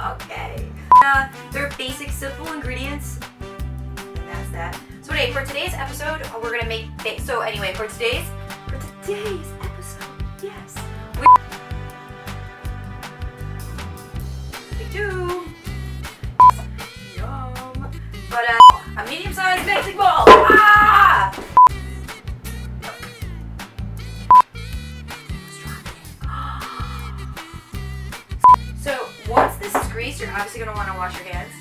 Okay. They're basic, simple ingredients. And that's that. So anyway, for today's episode, we're gonna make. So anyway, for today's episode, yes, we do. Yum. But a medium-sized mixing bowl. Ah! So once this is greased, you're obviously going to want to wash your hands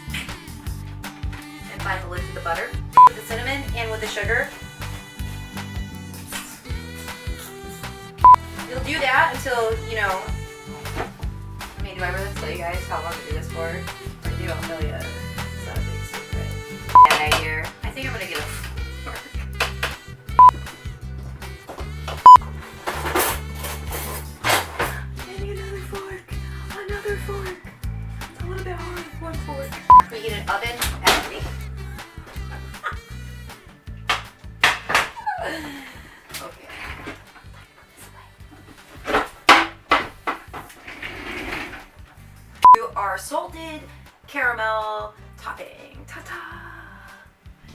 and find the lid to the butter with the cinnamon and with the sugar. You'll do that until, you know, I mean, do I really tell you guys how long to do this for? If I do, I'll tell you. It's not a big secret. That idea. I think I'm going to get a fork. Another fork. It's a little bit hard with one fork. We get an oven at 3. Okay. Do our salted caramel topping. Ta-ta!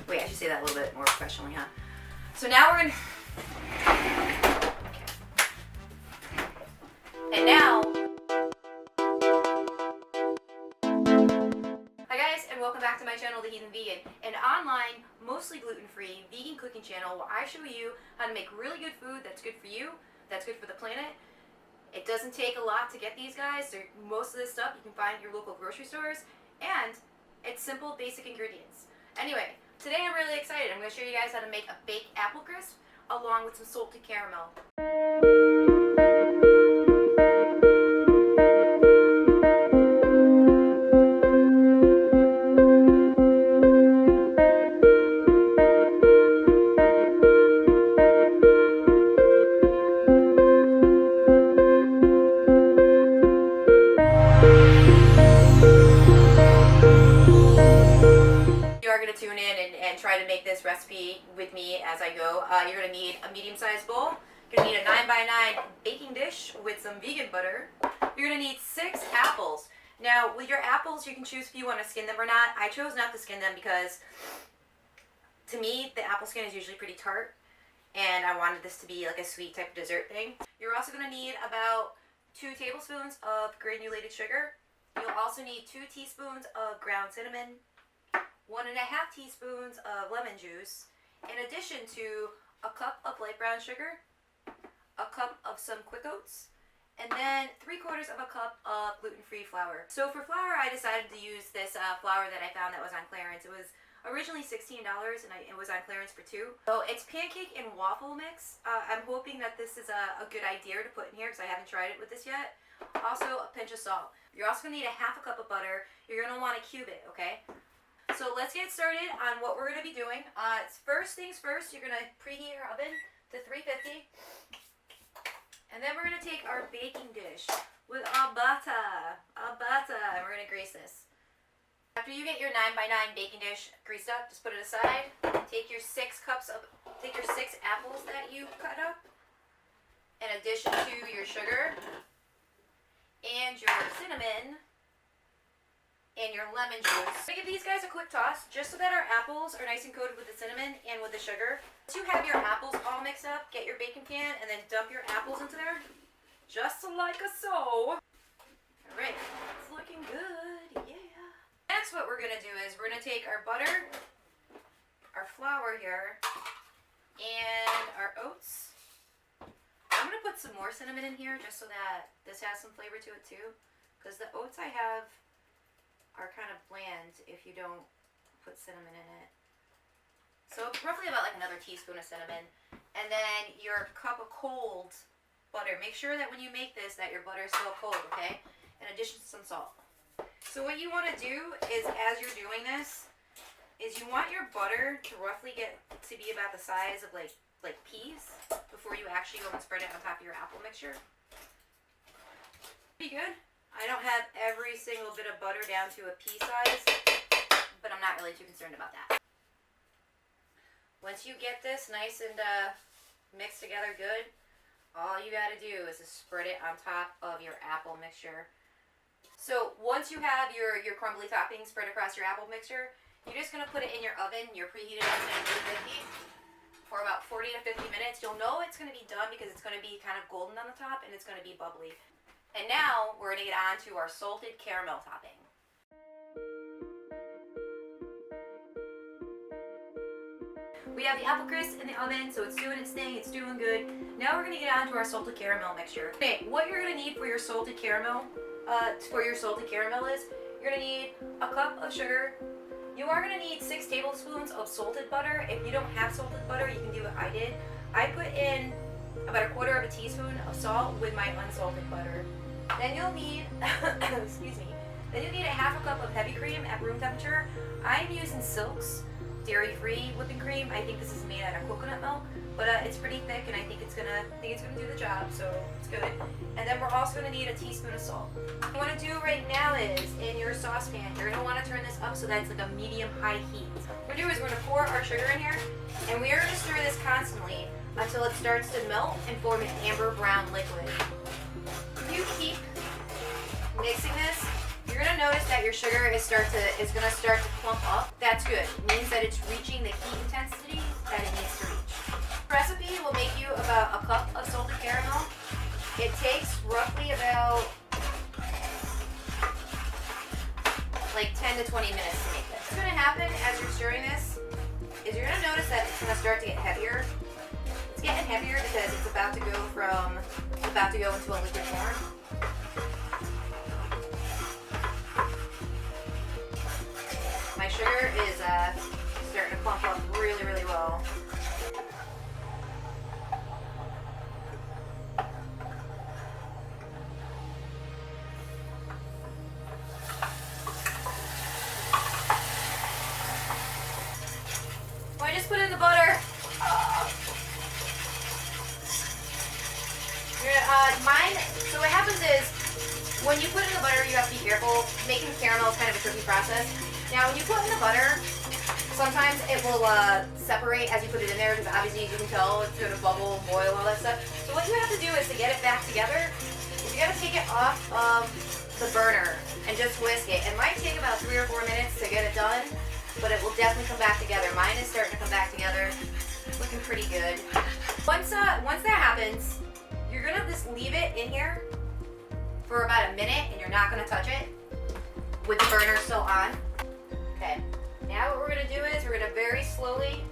Wait, I should say that a little bit more professionally, huh? So now we're gonna... Okay. And now... Welcome back to my channel, The Heathen Vegan, an online, mostly gluten-free, vegan cooking channel where I show you how to make really good food that's good for you, that's good for the planet. It doesn't take a lot to get these guys. Most of this stuff you can find at your local grocery stores, and it's simple, basic ingredients. Anyway, today I'm really excited. I'm going to show you guys how to make a baked apple crisp along with some salted caramel. Tune in and try to make this recipe with me as I go. You're going to need a medium-sized bowl. You're going to need a 9x9 baking dish with some vegan butter. You're going to need 6 apples. Now, with your apples, you can choose if you want to skin them or not. I chose not to skin them because, to me, the apple skin is usually pretty tart, and I wanted this to be like a sweet type of dessert thing. You're also going to need about 2 tablespoons of granulated sugar. You'll also need 2 teaspoons of ground cinnamon, 1.5 teaspoons of lemon juice, in addition to a cup of light brown sugar, a cup of some quick oats, and then 3/4 of a cup of gluten-free flour. So for flour, I decided to use this flour that I found that was on clearance. It was originally $16 and it was on clearance for 2. So it's pancake and waffle mix. I'm hoping that this is a good idea to put in here because I haven't tried it with this yet. Also a pinch of salt. You're also going to need a 1/2 cup of butter. You're going to want to cube it, okay? So let's get started on what we're going to be doing. First things first, you're going to preheat your oven to 350. And then we're going to take our baking dish with our butter. And we're going to grease this. After you get your 9x9 baking dish greased up, just put it aside. Take your 6 apples that you cut up, in addition to your sugar and your cinnamon and your lemon juice. I'm going to give these guys a quick toss just so that our apples are nice and coated with the cinnamon and with the sugar. Once you have your apples all mixed up, get your baking pan and then dump your apples into there, just like so. Alright, it's looking good, yeah. Next what we're going to do is we're going to take our butter, our flour here, and our oats. I'm going to put some more cinnamon in here just so that this has some flavor to it too, because the oats I have are kind of bland if you don't put cinnamon in it. So roughly about like another teaspoon of cinnamon. And then your cup of cold butter. Make sure that when you make this that your butter is still cold, okay? In addition to some salt. So what you want to do is, as you're doing this, is you want your butter to roughly get to be about the size of like peas before you actually go and spread it on top of your apple mixture. Pretty good. I don't have every single bit of butter down to a pea size, but I'm not really too concerned about that. Once you get this nice and mixed together good, all you got to do is just spread it on top of your apple mixture. So once you have your crumbly topping spread across your apple mixture, you're just gonna put it in your oven, your preheated oven at 350 for about 40 to 50 minutes. You'll know it's gonna be done because it's gonna be kind of golden on the top and it's gonna be bubbly. And now we're gonna get on to our salted caramel topping. We have the apple crisp in the oven, so it's doing its thing, it's doing good. Now we're gonna get on to our salted caramel mixture. Okay, what you're gonna need for your salted caramel, is you're gonna need a cup of sugar. You are gonna need 6 tablespoons of salted butter. If you don't have salted butter, you can do what I did. I put in about 1/4 of a teaspoon of salt with my unsalted butter. Then you'll need, excuse me, then you'll need a 1/2 cup of heavy cream at room temperature. I'm using Silk's dairy-free whipping cream. I think this is made out of coconut milk, but it's pretty thick, and I think it's gonna do the job, so it's good. And then we're also gonna need a teaspoon of salt. What you want to do right now is in your saucepan, you're gonna want to turn this up so that it's like a medium-high heat. What we're gonna do is we're gonna pour our sugar in here, and we are gonna stir this constantly until it starts to melt and form an amber brown liquid. If you keep mixing this, you're gonna notice that your sugar is gonna start to clump up. That's good. It means that it's reaching the heat intensity that it needs to reach. The recipe will make you about a cup of salted caramel. It takes roughly about like 10 to 20 minutes to make this. What's gonna happen as you're stirring this is you're gonna notice that it's gonna start to get heavier. It's getting heavier because it's about to go into a liquid form. My sugar is starting to clump up really, really well. I just put in the butter. So what happens is, when you put in the butter, you have to be careful. Making caramel is kind of a tricky process. Now, when you put in the butter, sometimes it will separate as you put it in there, because obviously you can tell it's going to bubble, boil, all that stuff. So what you have to do is to get it back together, is you got to take it off of the burner and just whisk it. It might take about 3 or 4 minutes to get it done, but it will definitely come back together. Mine is starting to come back together, looking pretty good. Once that happens, you're going to just leave it in here for about a minute, and you're not going to touch it with the burner still on. Okay, now what we're going to do is we're going to very slowly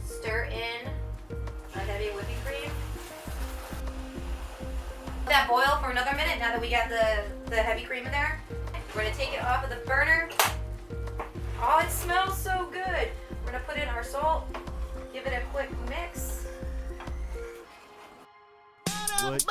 stir in a heavy whipping cream. Let that boil for another minute now that we got the heavy cream in there. We're going to take it off of the burner. Oh, it smells so good. We're going to put in our salt, give it a quick mix. What?